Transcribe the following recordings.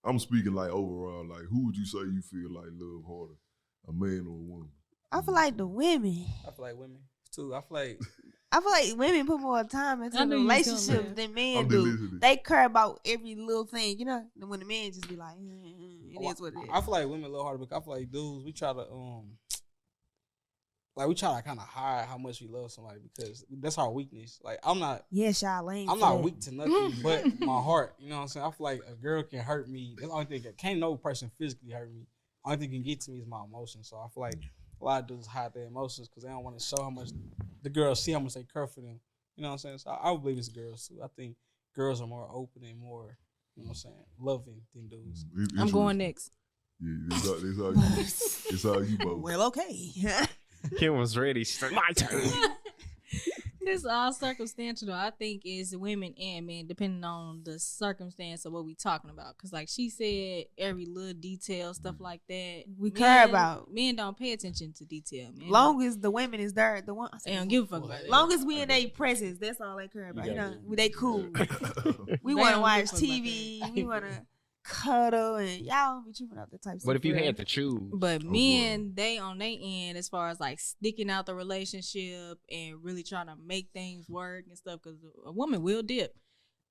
I'm speaking like overall, like who would you say you feel like love harder, a man or a woman? I feel like the women. I feel like women too. I feel like women put more time into I the knew you was gonna relationships laugh. than men I'm do. listening. They care about every little thing, you know. And when the men just be like, it is what it is. I feel like women a little harder because I feel like dudes, we try to we try to kind of hide how much we love somebody because that's our weakness. Like I'm not Charlene. I'm not weak to nothing but my heart. You know what I'm saying? I feel like a girl can hurt me. That's the only thing that can't no person physically hurt me. Only thing can get to me is my emotions. So I feel like a lot of dudes hide their emotions because they don't want to show how much the girls see how much they care for them. You know what I'm saying? So I would believe it's girls too. I think girls are more open and more, you know what I'm saying, loving than dudes. I'm going next. Yeah, it's all you both. Well, okay. Kim was ready. My turn. This all circumstantial, though. I think is women and men, depending on the circumstance of what we talking about. Because, like she said, every little detail, stuff like that, We care about. Men don't pay attention to detail. Man, Long as the women is there, the one. they don't give a fuck about it. Long as we in their presence, that's all they care about. You know, they cool. We They want to don't watch give a fuck about TV. that. We want to cuddle, and y'all don't be tripping out that type of stuff. But if you for had real. to choose, But men, they on their end as far as like sticking out the relationship and really trying to make things work and stuff, because a woman will dip.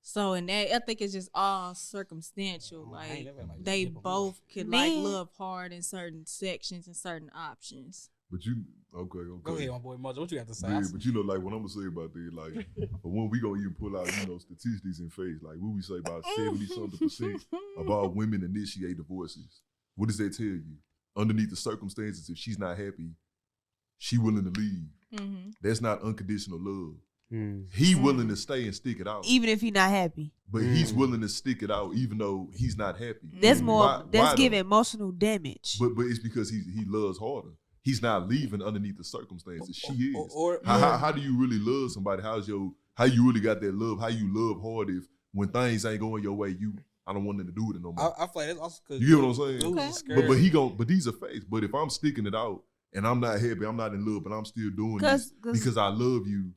So in that, I think it's just all circumstantial. I ain't Like never like they dip on both could Men- like love hard in certain sections and certain options. But you okay? Go ahead, my boy Mojo. What you got to say? Yeah, but you know, like what I'm gonna say about that, like, but when we gonna even pull out, you know, statistics in face, like what we say about 70-something% of all women initiate divorces. What does that tell you? Underneath the circumstances, if she's not happy, she willing to leave. Mm-hmm. That's not unconditional love. Mm. He willing to stay and stick it out, even if you're not happy, but he's willing to stick it out even though he's not happy. that's more. Why That's though? giving emotional damage. But it's because he loves harder. He's not leaving underneath the circumstances. She is. Or How do you really love somebody? How you really got that love? How you love hard if when things ain't going your way, I don't want nothing to do with it no more. I feel like that's also because You get what I'm saying? dudes Okay. is scared. But these are facts. But if I'm sticking it out and I'm not happy, I'm not in love, but I'm still doing this 'Cause- because I love you.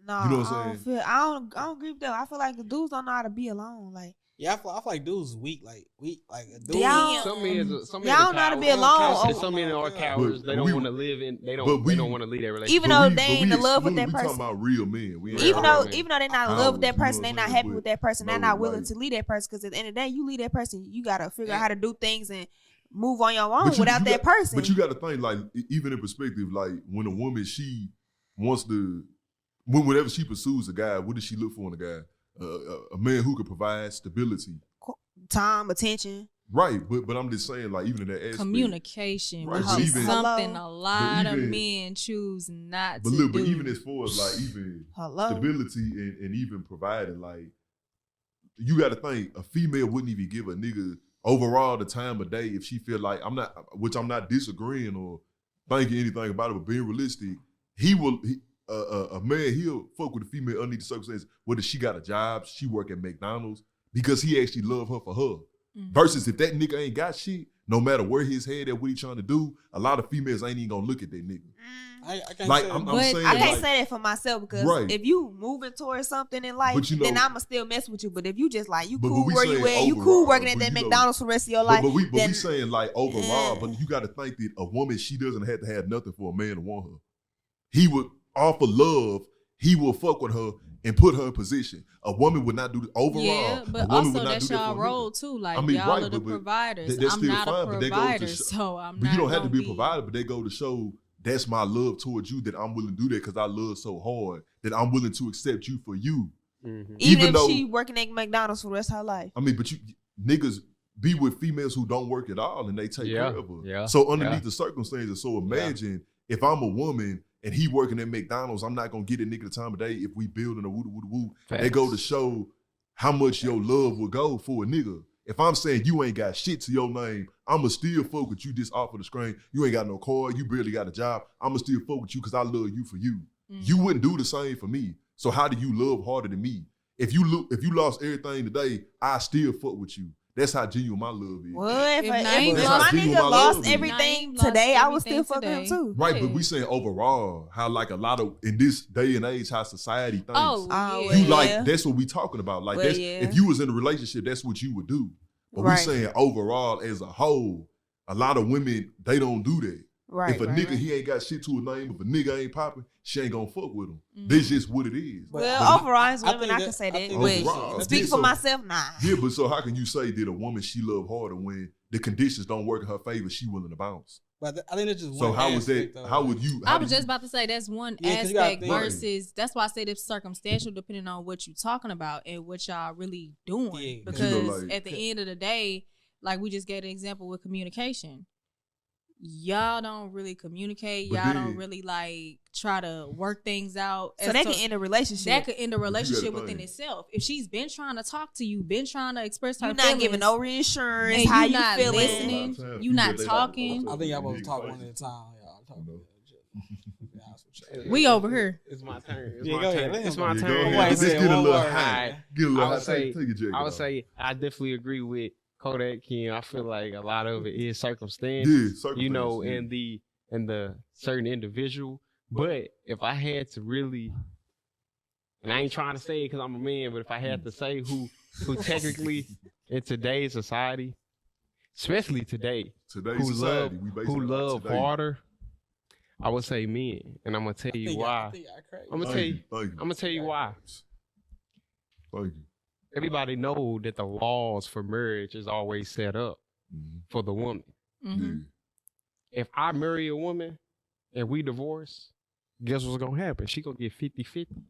No, You know what I I'm don't feel. I don't agree with that. I feel like the dudes don't know how to be alone. Like yeah, I feel like dudes weak. Like a dude. Y'all- Some men y'all don't know how to be alone. And some men are cowards. They don't we- want to live in. They but don't. we- They don't want to leave that relationship. Even though they ain't in love with that We person. talking about real men. We ain't even talking though about- even though they're not in love with that Cowards, person, you they're know what not I'm happy saying? with that person. They're No, not willing like- to leave that person because at the end of the day, you leave that person, you gotta figure out how to do things and move on your own But without that person. But you got to think, like, even in perspective, like, when a woman, she wants to, whenever she pursues a guy, what does she look for in a guy? A man who can provide stability. Time, attention. Right, but I'm just saying, like, even in that aspect. Communication, Right, which but is even- something a lot of even- men choose not But to look, do. but even as far as, like, even Hello. stability and even providing, like, you got to think, a female wouldn't even give a nigga overall the time of day if she feel like, I'm not disagreeing or thinking anything about it, but being realistic, a man, he'll fuck with a female underneath the circumstances, whether she got a job, she work at McDonald's, because he actually love her for her. Mhm. Versus if that nigga ain't got shit, no matter where his head at, what he trying to do, a lot of females ain't even gonna look at that nigga. I can't Like, say I'm But saying, I can't like, say that for myself because Right. if you moving towards something in life, But you know- then I'ma still mess with you. But if you just like you But cool we where you saying at, you cool overall, working at but that you know- McDonald's for the rest of your but, life. but we then- saying like overall, Yeah. but you got to think that a woman, she doesn't have to have nothing for a man to want her. He would offer love. He will fuck with her and put her in position. A woman would not do that overall. Yeah, a but woman also would not that's do that y'all for a nigga. role too. Like I mean, y'all right, are the but providers. that's I'm still not fine, a but that goes to provider, show- so I'm But not. you don't have to gonna be a provider, but they go to show that's my love towards you, that I'm willing to do that because I love so hard, that I'm willing to accept you for you. Mm-hmm. even even if though- she working at McDonald's for the rest of her life. I mean, but you niggas be with females who don't work at all and they take Yeah, care of her. yeah, So underneath yeah. the circumstances, so imagine if I'm a woman and he working at McDonald's, I'm not gonna get a nigga the time of day if we building a woo woo woo. They go to show how much your love will go for a nigga. If I'm saying you ain't got shit to your name, I'ma still fuck with you just off of the screen. You ain't got no car, you barely got a job. I'ma still fuck with you because I love you for you. You wouldn't do the same for me. So how do you love harder than me? If you lost everything today, I still fuck with you. That's how genuine my love is. What? If If Naeem my lost- nigga my lost love is. everything Naeem lost today, I would still everything fuck him today. too. Right, but Yeah. we saying overall, how like a lot of in this day and age, how society thinks. Oh, Oh, yeah. You yeah. like that's what we talking about. Like Well, that's yeah. if you was in a relationship, that's what you would do. But we Right. saying overall as a whole, a lot of women they don't do that. Right. If a right, nigga right. he ain't got shit to a name, if a nigga ain't popping, she ain't gonna fuck with him. Mhm. That's just what it is. But- Well, overall, as I women, think I can that- say I that. think But overall, speak yeah, for so- myself, nah. Yeah, but so how can you say that a woman she love harder when the conditions don't work in her favor? She willing to bounce. But I think that's just So one how was that? aspect, though. How would you? I how was do just you- about to say that's one Yeah, 'cause you gotta aspect think. versus that's why I said it's circumstantial depending on what you're talking about and what y'all really doing. Yeah. Because You know, like- at the end of the day, like we just gave an example with communication. Y'all don't really communicate. But Y'all then- don't really like try to work things out. So And that can end a relationship. that could end a relationship gotta within think. itself. If she's been trying to talk to you, been trying to express her You're not feelings, giving no reassurance. and How you you not feeling? listening. You not talking. I think y'all supposed to talk one at a time. Y'all talk. Yeah, that's what you- we over here. It's my turn. It's Yeah, my go ahead. turn. Let It's him my Yeah, go. go turn. ahead. Nobody Let's said get a one little word, high. man. Get a little I high. would say, Take your jacket I would off. say, I definitely agree with Kodak King. I feel like a lot of it is circumstance. Yeah, You know, circumstance, in the certain individual. But if I had to really, and I ain't trying to say it because I'm a man, but if I had to say who technically in today's society, especially today, Today's who society, love we basing who it on love today. harder, I would say men, and I'm gonna tell I you think y'all- I why. think y'all crazy. I'm gonna Thank tell you. you. Thank you. I'm gonna tell you why. Thank you. Everybody know that the laws for marriage is always set up Mhm. for the woman. Mm-hmm. Yeah. If I marry a woman and we divorce, guess what's gonna happen? She gonna get 50-50.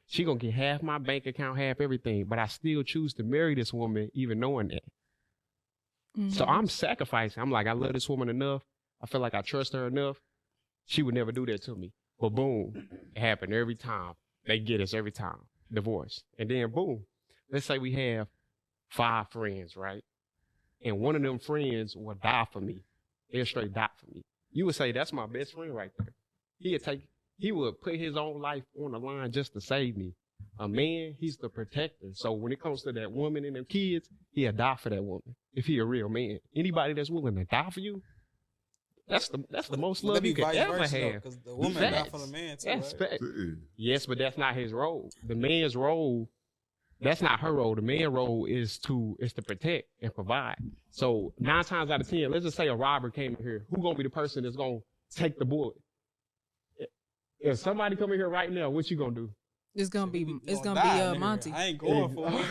She gonna get half my bank account, half everything. But I still choose to marry this woman, even knowing that. So I'm sacrificing. I'm like, I love this woman enough. I feel like I trust her enough. She would never do that to me. But boom, it happened every time. They get us every time. Divorce. And then boom. Let's say we have 5 friends, right? And one of them friends will die for me. They'll straight die for me. You would say that's my best friend right there. He would put his own life on the line just to save me. A man, he's the protector. So when it comes to that woman and them kids, he'll die for that woman if he a real man. Anybody that's willing to die for you, that's the most love you could ever have. Because the woman die Facts. for the man too. That's Right? fact. Yeah. Yes, but that's not his role. The man's role, that's not her role. The man's role is to protect and provide. So 9 times out of 10, let's just say a robber came in here. Who gonna be the person that's gonna take the bullet? If somebody come in here right now, what you gonna do? It's gonna be You it's gonna gonna die, be nigga. Monty. I ain't going for it.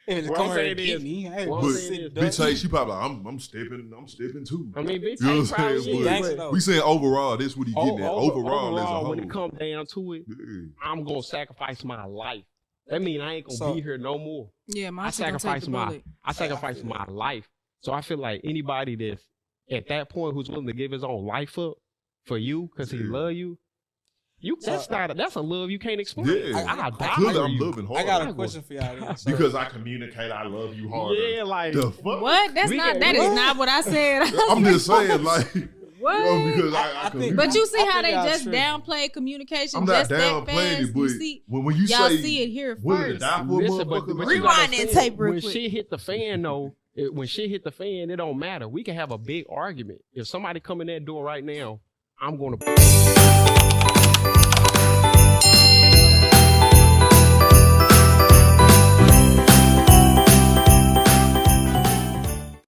If it's What come I'm here saying and get is- me, I ain't what gonna I'm But saying sit is- duck. bitch, hey, she probably like, I'm stepping too. I mean, bitch, You know ain't what I'm probably saying? is, But Gangsta though. we saying overall, that's what he getting at. Overall, as a whole. when it comes down to it, Yeah. I'm gonna sacrifice my life. That mean I ain't gonna So- be here no more. Yeah, I Monty gonna take sacrifice the my bullet. I sacrifice my life. So I feel like anybody that's at that point who's willing to give his own life up for you because he Yeah. love you, that's a love you can't explain. Yeah. I die Clearly, for I'm you. loving hard. I got a Hard. question for y'all. Then. So, Because I communicate, I love you harder. Yeah, like The fuck? What? That's We not. can- That is what? not what I said. I'm just saying, like, What? because I I think- communicate. But you see I how think they y'all just tripping. downplay communication I'm not just that downplaying fast. it, but You see, when you y'all say see it here willing to first. die for a Listen, motherfucker, but like, you Rewind gotta that understand, tape real when quick. shit hit the fan, though, when shit hit the fan, it don't matter. We can have a big argument. If somebody come in that door right now, I'm gonna